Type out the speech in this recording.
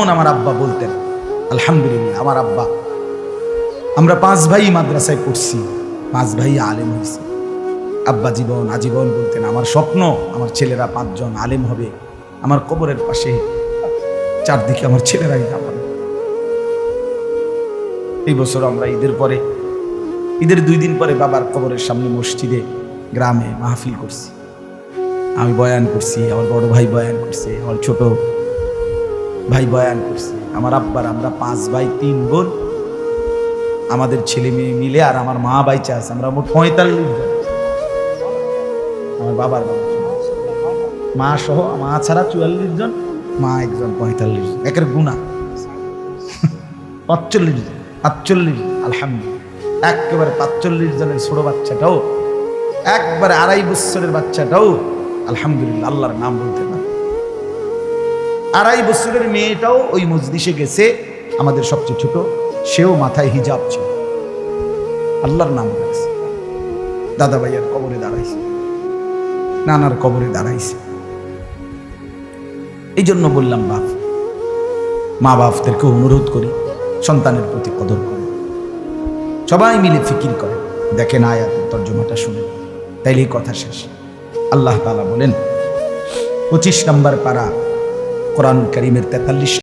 আমার আব্বা বলতেন, আলহামদুলিল্লাহ আমার আব্বা, আমরা 5 ভাই মাদ্রাসায় পড়ছি, 5 ভাই আলেম হয়েছি। আব্বা জীবন আজীবন বলতেন, আমার স্বপ্ন আমার ছেলেরা 5 জন আলেম হবে, আমার কবরের পাশে চারদিকে আমার ছেলেরাই যাবে। এই বছর আমরা ঈদের 2 দিন পরে বাবার কবরের সামনে মসজিদে গ্রামে মাহফিল করছি। আমি বয়ান করছি, আমার বড় ভাই বয়ান করছে, আমার ছোট ভাই বয়ান করছে। আমার আব্বার আমরা 5 ভাই 3 বোন, আমাদের ছেলে মেয়ে মিলে আর আমার মা বাইচা আছে, আমরা মোট 45 জন। আমার বাবার মা সহ, মা ছাড়া 44 জন, মা একজন 45 জন, একের গুণা 45 জন, 45। আলহামদুলিল্লাহ, একেবারে 45 জনের ছোট বাচ্চাটাও, একবারে 2.5 বছরের বাচ্চাটাও আলহামদুলিল্লাহ আল্লাহর নাম বলতে না। 2.5 বছরের মেয়েটাও ওই মজলিসে গেছে, আমাদের সবচেয়ে ছোট, সেও মাথায় হিজাব ছিল, আল্লাহর নাম বলেছে। দাদা ভাইয়ার কবরে দাঁড়াইছে, নানার কবরে দাঁড়াইছে। এই জন্য বললাম, মা বাপদেরকে অনুরোধ করি সন্তানের প্রতি কদর করে, সবাই মিলে ফিকির করে, দেখেন আয়াতের তর্জমাটা শুনে, তাইলেই কথা শেষ। আল্লাহ তাআলা বলেন 25 নম্বর পারা কোরআনুল কারীমের 43